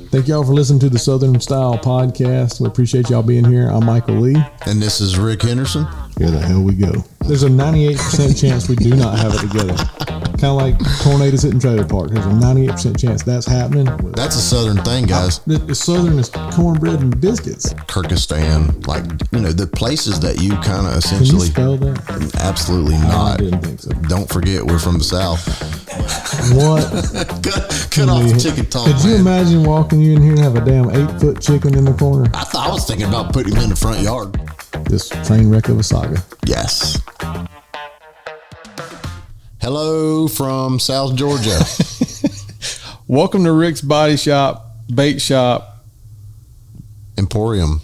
Thank y'all for listening to the Southern Style Podcast. We appreciate y'all being here. I'm Michael Lee. And this is Rick Henderson. Here the hell we go. There's a 98% chance we do not have it together. Kind of like tornadoes hitting trailer park. There's a 98% chance that's happening. That's a Southern thing, guys. The Southern is cornbread and biscuits. Kyrgyzstan, like, the places that you kind of Can you essentially... spell that? Absolutely not. I didn't think so. Don't forget, we're from the South. What? cut off the chicken tongue, Could you man. imagine walking you in here and have a damn 8-foot chicken in the corner? I was thinking about putting him in the front yard. This train wreck of a saga. Yes. Hello from South Georgia. Welcome to Rick's Body Shop, Bait Shop, Emporium.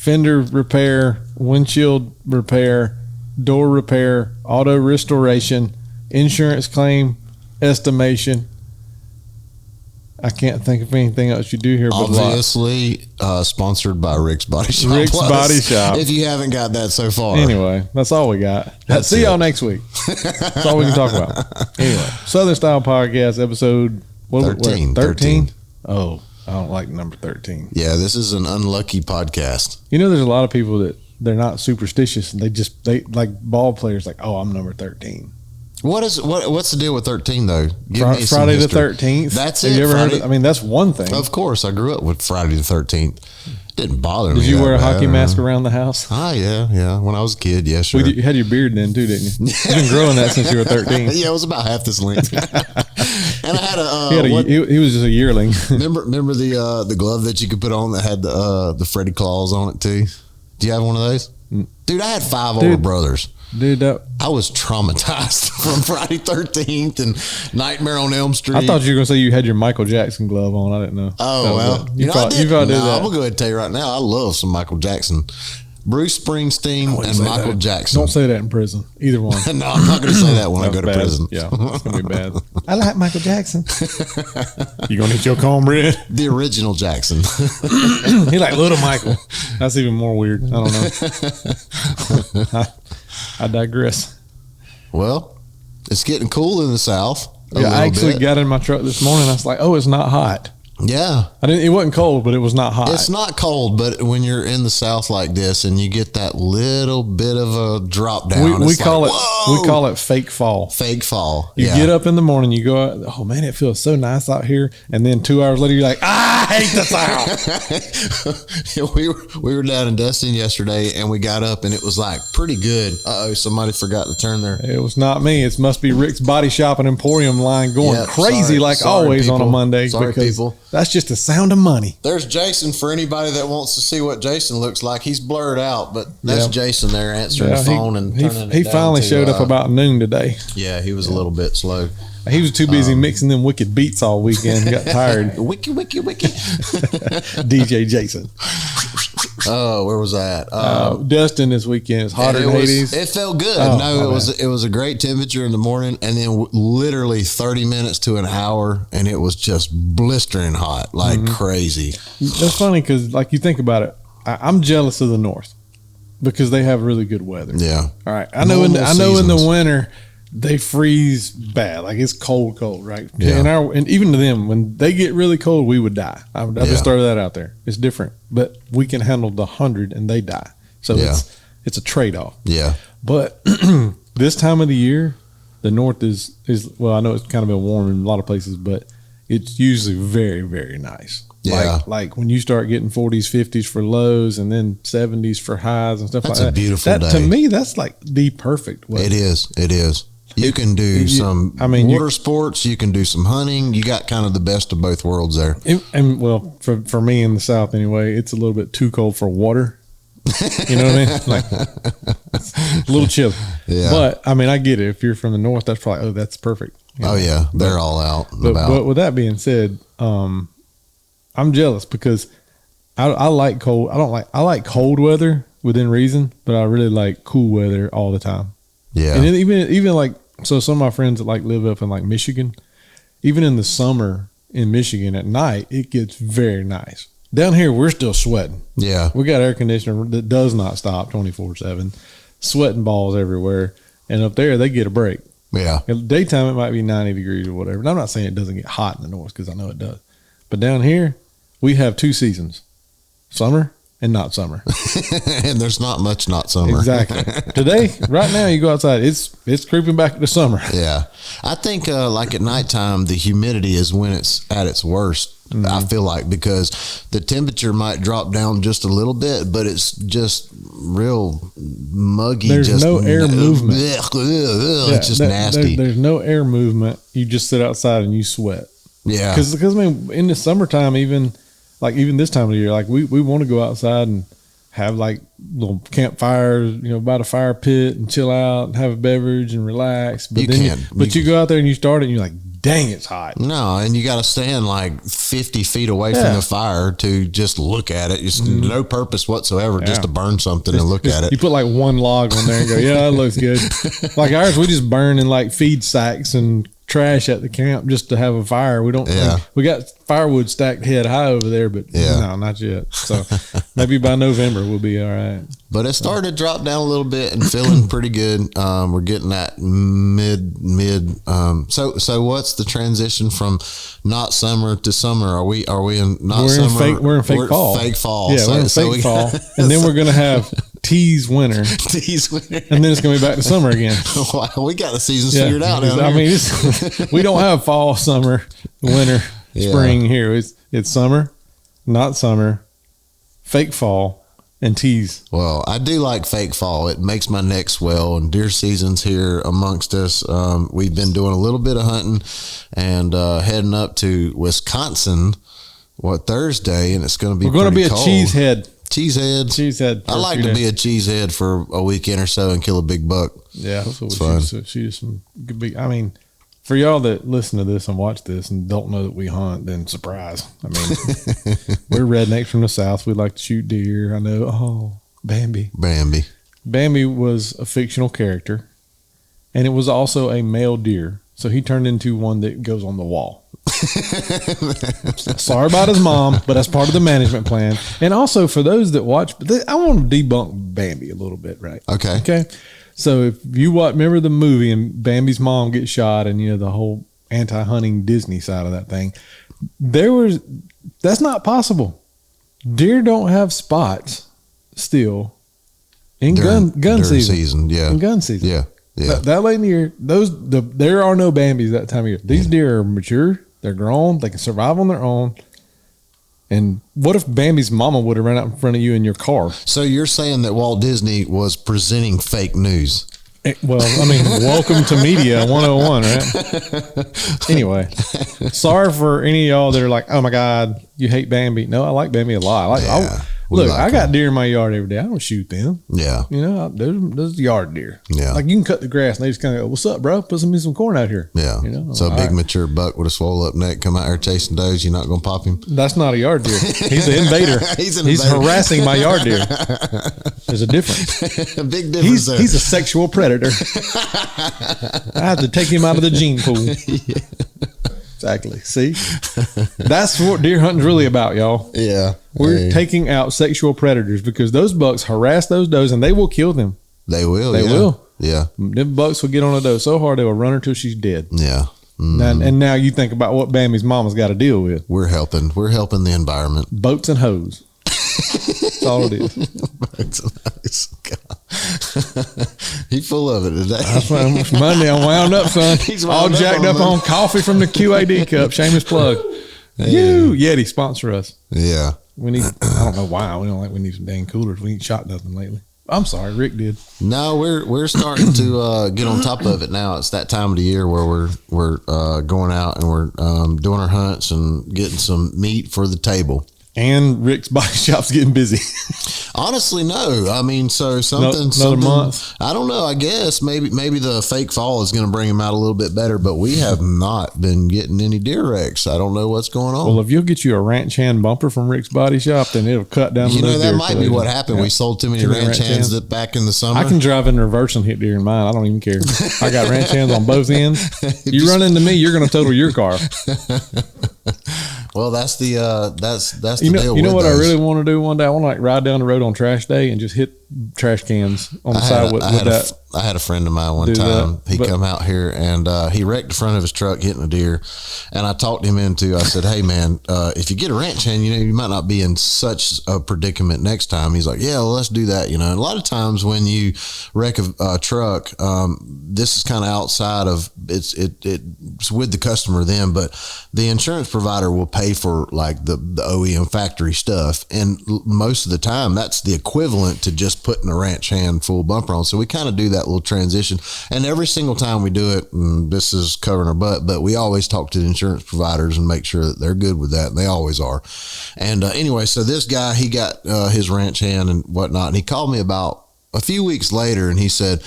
fender repair, windshield repair, door repair, auto restoration, insurance claim estimation. I can't think of anything else you do here but Obviously, sponsored by Rick's Body Shop. Rick's Body Shop. If you haven't got that so far. Anyway, that's all we got. See y'all next week. That's all we can talk about. Anyway, Southern Style Podcast, episode 13. 13? Oh, I don't like number 13. Yeah, this is an unlucky podcast. You know, there's a lot of people that they're not superstitious and they like ball players like, oh, I'm number 13. What's the deal with 13 though? Give me some Friday the history. 13th. That's Have it. you ever Friday, heard of, I mean, that's one thing. Of course, I grew up with Friday the 13th. Didn't bother me. Did you that wear a bad. hockey mask around the house? Ah, yeah. When I was a kid, yeah, sure. You had your beard then too, didn't you? You've been growing that since you were 13. Yeah, it was about half this length. And I had he was just a yearling. remember the glove that you could put on that had the Freddy claws on it too? Do you have one of those? Dude, I had 5 older brothers. Dude, I was traumatized from Friday 13th and Nightmare on Elm Street. I thought you were going to say you had your Michael Jackson glove on. I didn't know. Oh, well. You thought did that. I'm going to go ahead and tell you right now, I love some Michael Jackson. Bruce Springsteen and Michael Jackson. Don't say that in prison. Either one. No, I'm not going to say that when I go to bad. prison. Yeah, it's going to be bad. I like Michael Jackson. You going to eat your cornbread? The original Jackson. He like Little Michael. That's even more weird. I don't know. I digress. Well, it's getting cool in the South. I actually got in my truck this morning. I was like, oh, it's not hot. Yeah. It wasn't cold, but it was not hot. It's not cold, but when you're in the South like this and you get that little bit of a drop down, we call it fake fall. Fake fall. You get up in the morning, you go out, oh man, it feels so nice out here. And then 2 hours later, you're like, I hate the South. we were down in Destin yesterday and we got up and it was like pretty good. Somebody forgot to turn their... It was not me. It must be Rick's Body Shop and Emporium line going crazy sorry, always people. on a Monday. Sorry, people. That's just the sound of money. There's Jason for anybody that wants to see what Jason looks like. He's blurred out, but that's Jason there answering the phone and turning he it down finally showed up about noon today. Yeah, he was a little bit slow. He was too busy mixing them wicked beats all weekend. He got tired. Wiki. DJ Jason. Oh, where was that? Destin this weekend is hotter than Hades. It felt good. Oh, it was a great temperature in the morning, and then literally 30 minutes to an hour, and it was just blistering hot, like crazy. That's funny because, like, you think about it, I'm jealous of the North because they have really good weather. Yeah. All right. I know in the winter they freeze bad, like it's cold, right? Yeah. And even to them, when they get really cold, we would die. I just throw that out there. It's different, but we can handle the 100 and they die. So it's a trade off. Yeah. But this time of the year, the North is well, I know it's kind of been warm in a lot of places, but it's usually very, very nice. Yeah. Like when you start getting 40s, 50s for lows and then 70s for highs and stuff That's like that. a beautiful day. To me, that's like the perfect weather. It is. You can do some water sports. You can do some hunting. You got kind of the best of both worlds there. And well, for me in the South anyway, it's a little bit too cold for water. You know what I mean? Like it's a little chilly. Yeah. But I mean, I get it. If you're from the North, that's probably that's perfect. You know? Oh yeah, they're all out and about. But with that being said, I'm jealous because I like cold. I like cold weather within reason, but I really like cool weather all the time. Yeah. And even like, so some of my friends that like live up in like Michigan, even in the summer in Michigan at night, it gets very nice. Down here, we're still sweating. Yeah. We got air conditioner that does not stop 24/7, sweating balls everywhere. And up there, they get a break. Yeah. In the daytime, it might be 90 degrees or whatever. And I'm not saying it doesn't get hot in the North because I know it does. But down here, we have 2 seasons, summer and not summer. And there's not much not summer. Exactly. Today, right now, you go outside, it's creeping back to summer. Yeah. I think like at nighttime, the humidity is when it's at its worst. I feel like, because the temperature might drop down just a little bit, but it's just real muggy. There's just no air movement. It's just nasty. There's no air movement. You just sit outside and you sweat. Yeah. Because I mean, in the summertime, even this time of the year, like we want to go outside and have like little campfires, by the fire pit and chill out and have a beverage and relax. But you go out there and you start it and you're like, dang, it's hot. No, and you got to stand like 50 feet away from the fire to just look at it. Just no purpose whatsoever, just to burn something and look at it. You put like one log on there and go, yeah, that looks good. Like ours, we just burn in like feed sacks and trash at the camp just to have a fire. We don't. We got firewood stacked head high over there, but no, not yet. So maybe by November we'll be all right. But it started to drop down a little bit and feeling pretty good. We're getting that mid. So what's the transition from not summer to summer? Are we in not summer? We're in fake fall. Fake fall. Yeah, we're in fake fall, and then we're gonna have tease winter. Tease winter, and then it's gonna be back to summer again. Wow, we got the seasons figured out. I mean, we don't have fall, summer, winter, spring here. It's summer, not summer, fake fall, and tease. Well, I do like fake fall. It makes my neck swell, and deer season's here amongst us. We've been doing a little bit of hunting and heading up to Wisconsin Thursday, and it's going to be We're going to be cold. A cheesehead. Cheesehead. I like to be a cheesehead for a weekend or so and kill a big buck. Yeah, that's what we shoot some good big. I mean, for y'all that listen to this and watch this and don't know that we hunt, then surprise. I mean, we're rednecks from the South. We like to shoot deer. I know. Oh, Bambi. Bambi was a fictional character, and it was also a male deer. So he turned into one that goes on the wall. Sorry about his mom, but that's part of the management plan. And also for those that watch, I want to debunk Bambi a little bit, right? Okay. So if you remember the movie and Bambi's mom gets shot, and the whole anti-hunting Disney side of that thing, that's not possible. Deer don't have spots still in gun season. Yeah, in gun season. Yeah. That late in the year, there are no Bambis that time of year. These deer are mature. They're grown. They can survive on their own. And what if Bambi's mama would have run out in front of you in your car? So you're saying that Walt Disney was presenting fake news? Well, I mean, welcome to media 101, right? Anyway, sorry for any of y'all that are like, oh my God, you hate Bambi. No, I like Bambi a lot. I got deer in my yard every day. I don't shoot them. Yeah. There's yard deer. Yeah. Like you can cut the grass and they just kind of go, what's up, bro? Put some corn out here. Yeah. So a big mature buck with a swole up neck come out here chasing does, you're not going to pop him? That's not a yard deer. He's an invader. He's harassing my yard deer. There's a difference. A big difference there. He's a sexual predator. I have to take him out of the gene pool. Exactly. See? That's what deer hunting's really about, y'all. Yeah. We're taking out sexual predators because those bucks harass those does and they will kill them. They will. They will. Yeah. Them bucks will get on a doe so hard they will run her till she's dead. Yeah. And now you think about what Bambi's mama's got to deal with. We're helping the environment. Boats and hoes. That's all it is. Boats and hoes. He's full of it today. That's why it's Monday. I'm wound up, son. He's all jacked up on coffee from the QAD cup. Shameless plug. Yeti sponsor us. Yeah. We need. I don't know why. We need some dang coolers. We ain't shot nothing lately. I'm sorry, Rick did. No, we're starting to get on top of it now. It's that time of the year where we're going out and we're doing our hunts and getting some meat for the table. And Rick's body shop's getting busy. Honestly, no. I mean, so something. Month. I don't know. I guess maybe the fake fall is going to bring him out a little bit better, but we have not been getting any deer wrecks. I don't know what's going on. Well, if you'll get you a ranch hand bumper from Rick's body shop, then it'll cut down. That might be what happened. Yeah. We sold too many ranch hands back in the summer. I can drive in reverse and hit deer in mine. I don't even care. I got ranch hands on both ends. You run into me, you're going to total your car. Well, that's the deal. You know what those. I really want to do one day? I want to ride down the road on trash day and just hit trash cans on the side with that. I had a friend of mine one time. He come out here and he wrecked the front of his truck hitting a deer. And I talked him into, I said, hey, man, if you get a ranch hand, you might not be in such a predicament next time. He's like, yeah, well, let's do that. And a lot of times when you wreck a truck, this is kind of outside of it's with the customer then, but the insurance provider will pay for like the OEM factory stuff. And most of the time that's the equivalent to just putting a ranch hand full bumper on. So we kind of do that little transition, and every single time we do it, and this is covering our butt, but we always talk to the insurance providers and make sure that they're good with that, and they always are. And anyway, so this guy, he got his ranch hand and whatnot, and he called me about a few weeks later, and he said,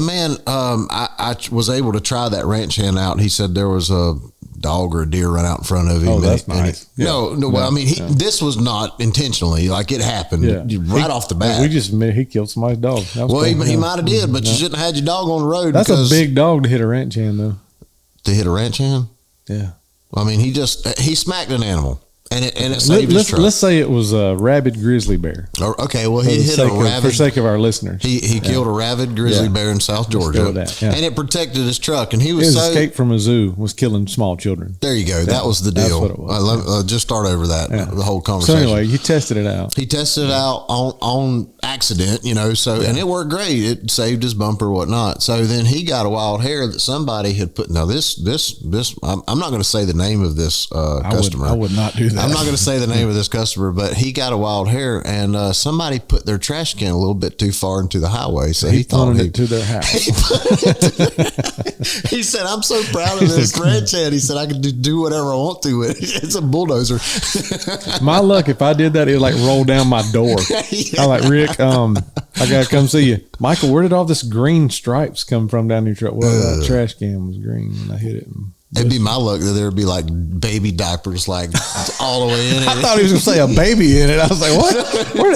man, I was able to try that ranch hand out. He said there was a dog or a deer run out in front of him. Oh, that's nice. No. Well, I mean, this was not intentionally. Like, it happened right off the bat. We just admitted he killed somebody's dog. Well, cool. he might have did, but you shouldn't have had your dog on the road. That's a big dog to hit a ranch hand, though. To hit a ranch hand? Yeah. Well, I mean, he smacked an animal. And it saved his truck. Let's say it was a rabid grizzly bear. Okay, well, he hit a rabid... For the sake of our listeners. He killed a rabid grizzly bear in South Georgia. And it protected his truck. And his escape from a zoo was killing small children. There you go. That was the deal. That's what it was. Just start over that, the whole conversation. So anyway, he tested it out. He tested it out on accident, and it worked great. It saved his bumper, whatnot. So then he got a wild hair that somebody had put... Now, this I'm not going to say the name of this customer. I would not do that. I'm not going to say the name of this customer, but he got a wild hair, and somebody put their trash can a little bit too far into the highway. So he thought it to their house. He said, "I'm so proud of this ranch hand." He said, "I can do whatever I want to with it. It's a bulldozer." My luck, if I did that, it would like roll down my door. I'm like, Rick, I gotta come see you, Michael. Where did all this green stripes come from down your truck? Well, that trash can was green, and I hit it. It'd be my luck that there would be like baby diapers like all the way in it. I thought he was going to say a baby in it. I was like, what? Where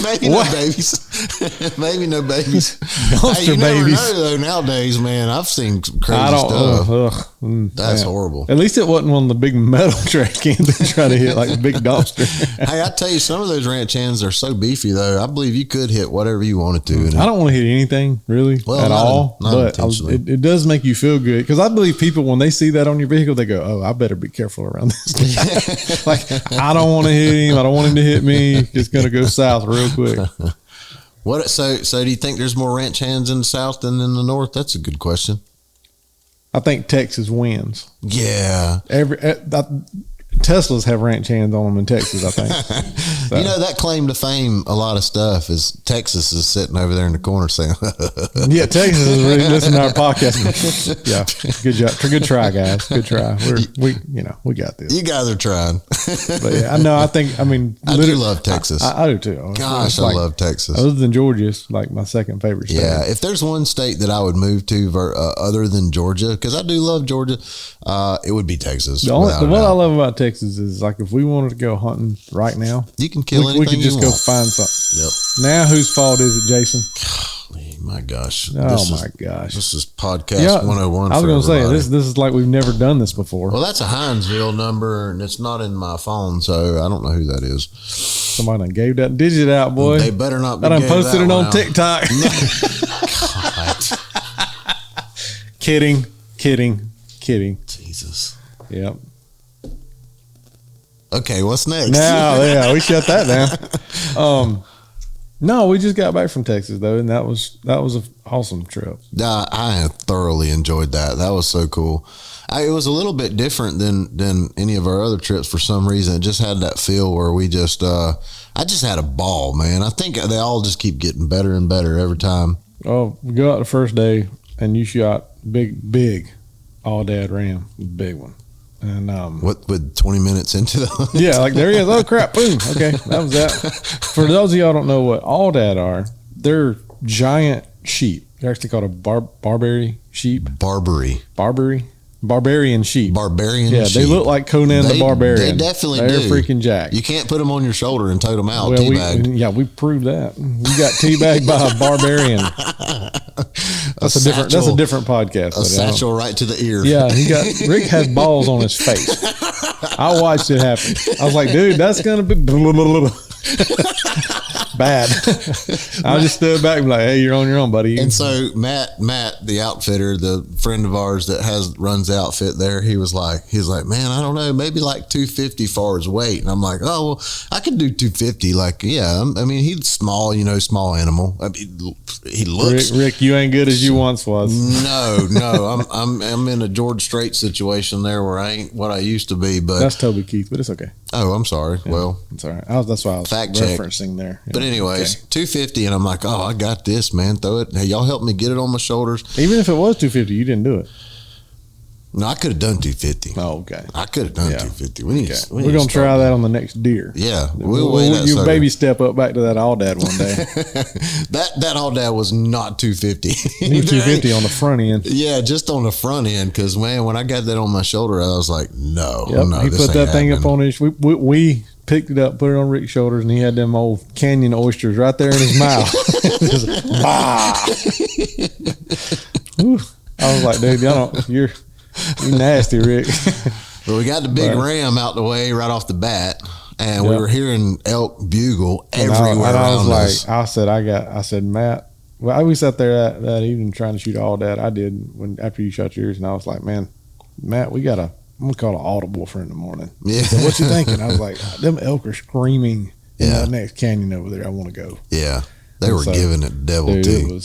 Maybe what? No babies. Maybe no babies. Dumpster babies. Never know, though, nowadays, man. I've seen crazy stuff. That's horrible. At least it wasn't one of the big metal trash cans they try to hit like a big dumpster. Hey, I tell you, some of those ranch hands are so beefy, though. I believe you could hit whatever you wanted to. I don't want to hit anything, really, at all. But it does make you feel good. Because I believe people, when they see that on your vehicle, they go, "Oh, I better be careful around this guy." Like, I don't want to hit him. I don't want him to hit me. It's going to go south real quick. What? So do you think there's more ranch hands in the South than in the North? That's a good question. I think Texas wins. Yeah. Teslas have ranch hands on them in Texas, I think. So. That claim to fame, a lot of stuff is Texas is sitting over there in the corner saying, yeah, Texas is really listening to our podcast. Yeah, good job. Good try, guys. Good try. We got this. You guys are trying. But yeah, I do love Texas. I do too. Gosh, I love Texas. Other than Georgia, it's like my second favorite state. Yeah, if there's one state that I would move to other than Georgia, because I do love Georgia, it would be Texas. What I love about Texas is, like, if we wanted to go hunting right now, you can kill anything. We could just go find something. Yep. Now, whose fault is it, Jason? My gosh. Gosh. This is podcast 101. I was going to say, this is like we've never done this before. Well, that's a Hinesville number, and it's not in my phone, so I don't know who that is. Somebody done gave that digit out, boy. They better not be. I done posted it on TikTok. God. Kidding. Jesus. Yep. Okay, what's next? Now, we shut that down. No, we just got back from Texas though, and that was an awesome trip. I thoroughly enjoyed that. That was so cool. It was a little bit different than any of our other trips for some reason. It just had that feel where we just, I just had a ball, man. I think they all just keep getting better and better every time. Oh, we go out the first day, and you shot big, all dad ram, big one. And with 20 minutes into the hunt? Yeah, like there he is. Oh crap! Boom. Okay, that was that. For those of y'all who don't know what Aoudad are, they're giant sheep. They're actually called a Barbary sheep. Barbarian sheep. Barbarian sheep. Yeah, they look like Conan the Barbarian. They definitely They're do. freaking jacked. You can't put them on your shoulder and tote them out. Well, teabagged. we proved that. You got teabagged by a barbarian. That's a different podcast. A satchel right to the ear. Yeah, Rick had balls on his face. I watched it happen. I was like, dude, that's gonna be. bad. I just stood back and be like, hey, you're on your own, buddy. And so Matt, the outfitter, the friend of ours that runs the outfit there, he was like, man, I don't know, maybe like 250 for his weight. And I'm like, oh, well, I could do 250. Like, yeah, I mean, he's small, small animal. I mean, he looks. Rick, you ain't good as you once was. No, I'm in a George Strait situation there where I ain't what I used to be. But that's Toby Keith, but it's okay. Oh, I'm sorry. Yeah, well, it's all right. That's why I was referencing there. But anyways, 250, and I'm like, oh, I got this, man. Throw it. Hey, y'all help me get it on my shoulders. Even if it was 250, you didn't do it. No, I could have done 250. Oh, okay. I could have done 250. We're gonna try that on the next deer. Yeah, we'll baby step up back to that all dad one day. that all dad was not 250. Need 250 on the front end. Yeah, just on the front end. Because man, when I got that on my shoulder, I was like, no. He put that thing up on his. We picked it up, put it on Rick's shoulders, and he had them old canyon oysters right there in his mouth. Just, I was like, dude, you're nasty, Rick. Well, we got the big ram out the way right off the bat, and we were hearing elk bugle everywhere around us. I said, Matt. Well, we sat there that evening trying to shoot all that. I did after you shot yours, and I was like, man, Matt, I'm gonna call an audible for in the morning. Yeah. Said, what you thinking? I was like, them elk are screaming in that next canyon over there. I want to go. Yeah, they were giving it the devil too.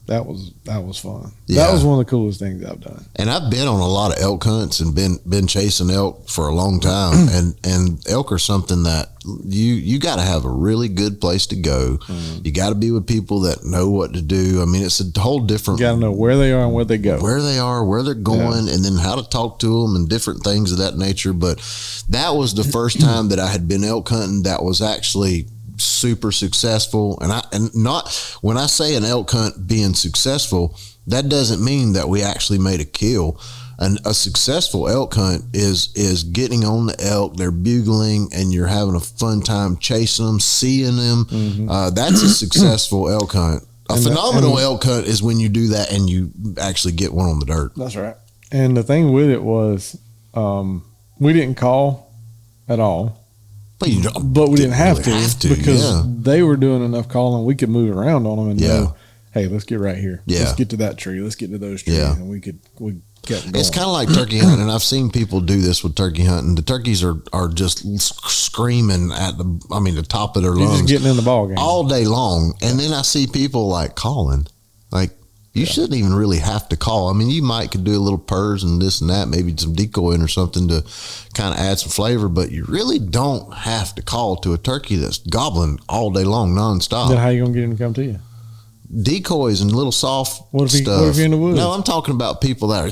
That was fun. Yeah. That was one of the coolest things I've done. And I've been on a lot of elk hunts and been chasing elk for a long time. and elk are something that you got to have a really good place to go. You got to be with people that know what to do. I mean, it's a whole different. You got to know where they are and where they go. Where they are, where they're going, and then how to talk to them and different things of that nature. But that was the first time that I had been elk hunting that was actually super successful. And not when I say an elk hunt being successful, that doesn't mean that we actually made a kill. And a successful elk hunt is getting on the elk, they're bugling, and you're having a fun time chasing them, seeing them. That's a successful elk hunt. A phenomenal elk hunt is when you do that and you actually get one on the dirt. That's right. And the thing with it was, we didn't call at all. But we didn't have to because they were doing enough calling. We could move around on them and know, hey, let's get right here. Yeah. Let's get to that tree. Let's get to those trees. And we kept going. It's kind of like turkey hunting, and I've seen people do this with turkey hunting. The turkeys are just screaming at the top of their lungs. Just getting in the ball game all day long. And then I see people like calling. Like, you shouldn't even really have to call. I mean, you could do a little purrs and this and that, maybe some decoying or something to kind of add some flavor, but you really don't have to call to a turkey that's gobbling all day long, nonstop. Then how you gonna get him to come to you? Decoys and little soft stuff. What if you're in the woods? No, I'm talking about people that are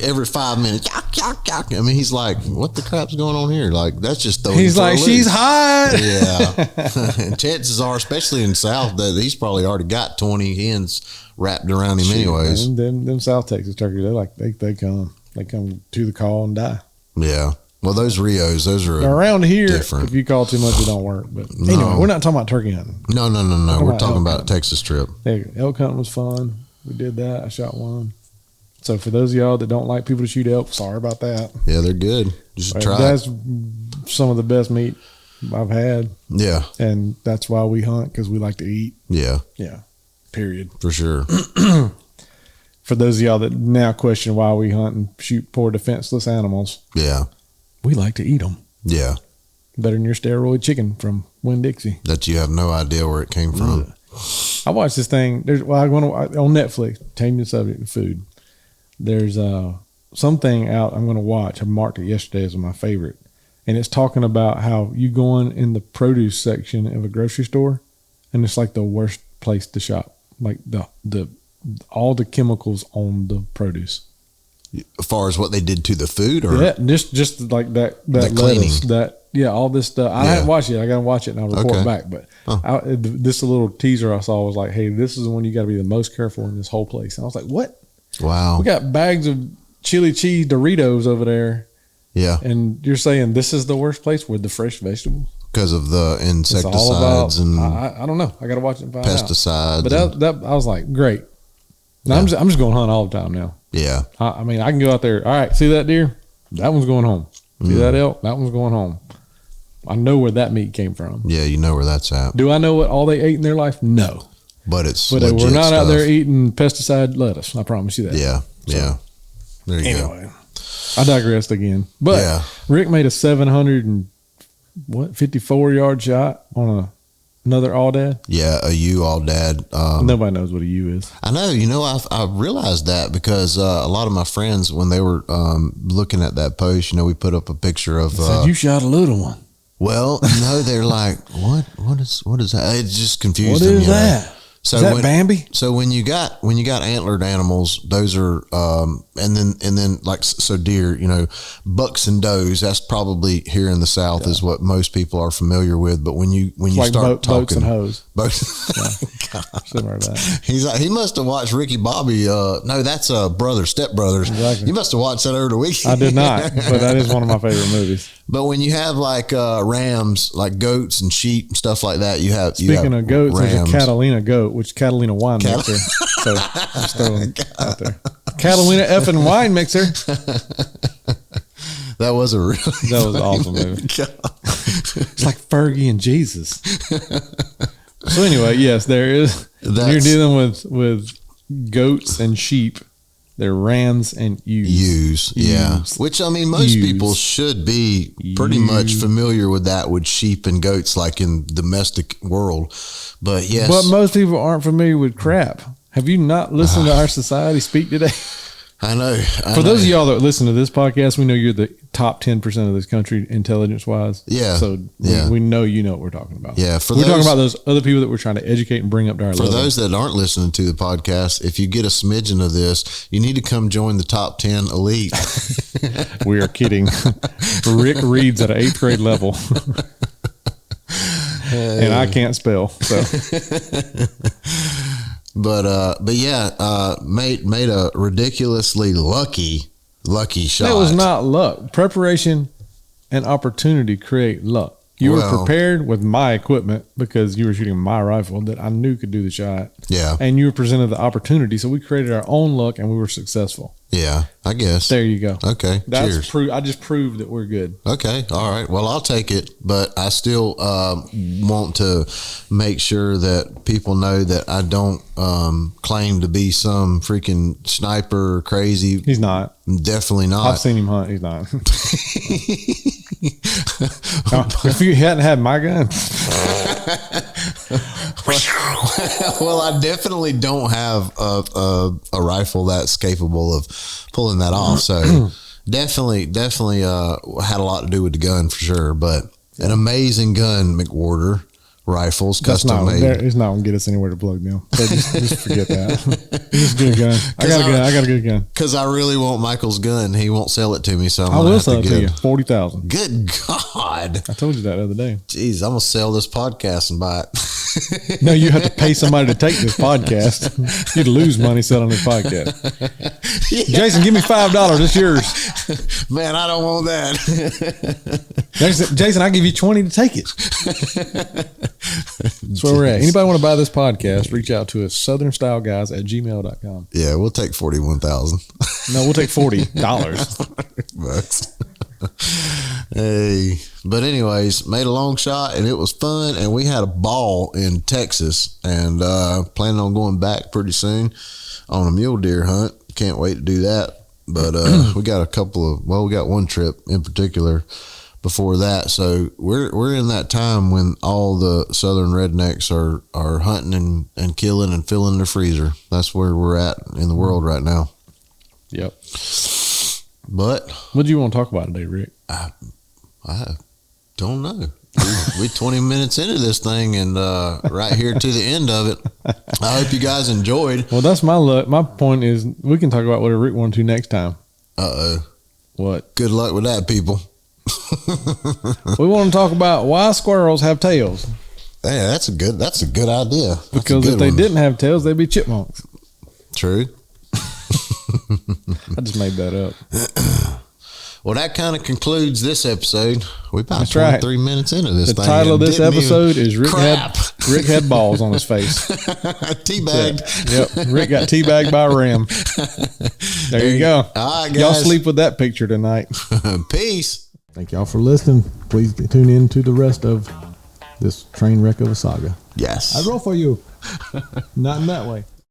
every 5 minutes. I mean, he's like, what the crap's going on here? Like, that's just throwing. He's like, she's hot. Yeah. And chances are, especially in the South, that he's probably already got 20 hens wrapped around him anyways. Man, them South Texas turkeys, they come to the call and die. Yeah. Well, those Rios, those are around here. Different. If you call too much, it don't work. But anyway, we're not talking about turkey hunting. No. We're talking about a Texas trip. Elk hunting was fun. We did that. I shot one. So for those of y'all that don't like people to shoot elk, sorry about that. Yeah, they're good. Just try. That's some of the best meat I've had. Yeah. And that's why we hunt, because we like to eat. Yeah. Yeah. Period. For sure. For those of y'all that now question why we hunt and shoot poor defenseless animals. Yeah. We like to eat them. Yeah. Better than your steroid chicken from Winn-Dixie. That you have no idea where it came from. I watched this thing. On Netflix, changing the subject of food. There's something out I'm going to watch. I marked it yesterday as my favorite. And it's talking about how you go in the produce section of a grocery store, and it's like the worst place to shop. Like all the chemicals on the produce. As far as what they did to the food, or just like that cleaning, lettuce, all this stuff. I haven't watched it. I got to watch it and I'll report back. But this little teaser I saw was like, hey, this is the one you got to be the most careful in this whole place. And I was like, what? Wow. We got bags of chili cheese Doritos over there. Yeah. And you're saying this is the worst place with the fresh vegetables? Because of the insecticides and I don't know. I got to watch it and find pesticides. Out. But that I was like, great. Now I'm just going to hunt all the time now. Yeah. I mean, I can go out there. All right, see that deer? That one's going home. See that elk? That one's going home. I know where that meat came from. Yeah, you know where that's at. Do I know what all they ate in their life? No. But it's But legit we're not out stuff. there eating pesticide lettuce. I promise you that. Yeah, yeah. There you go. Anyway, I digressed again. But Yeah. Rick made a 754 yard shot on another Aoudad. Yeah, a U all dad. Nobody knows what a U is. I know. You know, I realized that because a lot of my friends, when they were looking at that post, you know, we put up a picture of. Said you shot a little one. Well, no, they're like, what? What is that? It just confused What them. is you know? that? So Is that when, Bambi? So when you got antlered animals, those are and then like so deer, you know, bucks and does. That's probably here in the South is what most people are familiar with. But when you Like start talking boats and hoes. boats, Something like that. he's like, he must have watched Ricky Bobby. No, that's Step Brothers. Exactly. You must have watched that over the weekend. I did not, but that is one of my favorite movies. But when you have like rams, like goats and sheep and stuff like that, you have. Speaking of goats, rams. there's a Catalina goat, which Catalina wine mixer. So I'm just throwing it out there. Catalina effing wine mixer. That was a really That was an awesome movie. It's like Fergie and Jesus. So anyway, yes, there is. When you're dealing with goats and sheep. They're rams and ewes. Yeah. Which, I mean, most people should be pretty much familiar with that with sheep and goats, like in domestic world. But yes. But most people aren't familiar with crap. Have you not listened to our society speak today? I know. For those of y'all that listen to this podcast, we know you're the top 10% of this country intelligence wise. Yeah. So we know you know what we're talking about. Yeah. We're talking about those other people that we're trying to educate and bring up to our level. For those that aren't listening to the podcast, if you get a smidgen of this, you need to come join the top 10 elite. We are kidding. Rick reads at an 8th grade level. And I can't spell. So. But yeah, made a ridiculously lucky shot. That was not luck. Preparation and opportunity create luck. You were prepared with my equipment because you were shooting my rifle that I knew could do the shot. Yeah. And you were presented the opportunity. So we created our own luck and we were successful. Yeah, I guess. There you go. Okay. That's cheers. I just proved that we're good. Okay. All right. Well, I'll take it, but I still want to make sure that people know that I don't claim to be some freaking sniper or crazy. He's not. Definitely not. I've seen him hunt. He's not. If you hadn't had my gun. Well, I definitely don't have a rifle that's capable of pulling that off. So definitely had a lot to do with the gun for sure. But an amazing gun, McWhorter rifles, custom made. It's not going to get us anywhere to plug now. So just forget that. It's a good gun. I got a good gun. Because I really want Michael's gun. He won't sell it to me, so I will sell it to you. $40,000. Good God! I told you that the other day. Jeez, I'm gonna sell this podcast and buy it. No, you have to pay somebody to take this podcast. You'd lose money selling this podcast. Yeah. Jason, give me $5. It's yours. Man, I don't want that. Jason, I'll give you 20 to take it. That's where we're at. Anybody want to buy this podcast, reach out to us, southernstyleguys@gmail.com. Yeah, we'll take 41,000. No, we'll take $40. Bucks. Hey, but anyways, made a long shot and it was fun, and we had a ball in Texas, and planning on going back pretty soon on a mule deer hunt. Can't wait to do that. But we got we got one trip in particular before that, so we're in that time when all the southern rednecks are hunting and killing and filling their freezer. That's where we're at in the world right now. Yep. But what do you want to talk about today, Rick? I don't know. We 20 minutes into this thing, and right here to the end of it. I hope you guys enjoyed. Well, that's my luck. My point is we can talk about whatever Rick wanted to next time. What? Good luck with that, people. We want to talk about why squirrels have tails. Hey, that's a good idea. Because if they didn't have tails, they'd be chipmunks. True. I just made that up. Well, that kind of concludes this episode. We're about That's 23 minutes into this thing. The title of this episode is Rick had balls on his face. Teabagged. Yep. Rick got teabagged by a ram. There you go. All right, guys. Y'all sleep with that picture tonight. Peace. Thank y'all for listening. Please tune in to the rest of this train wreck of a saga. Yes. I roll for you. Not in that way.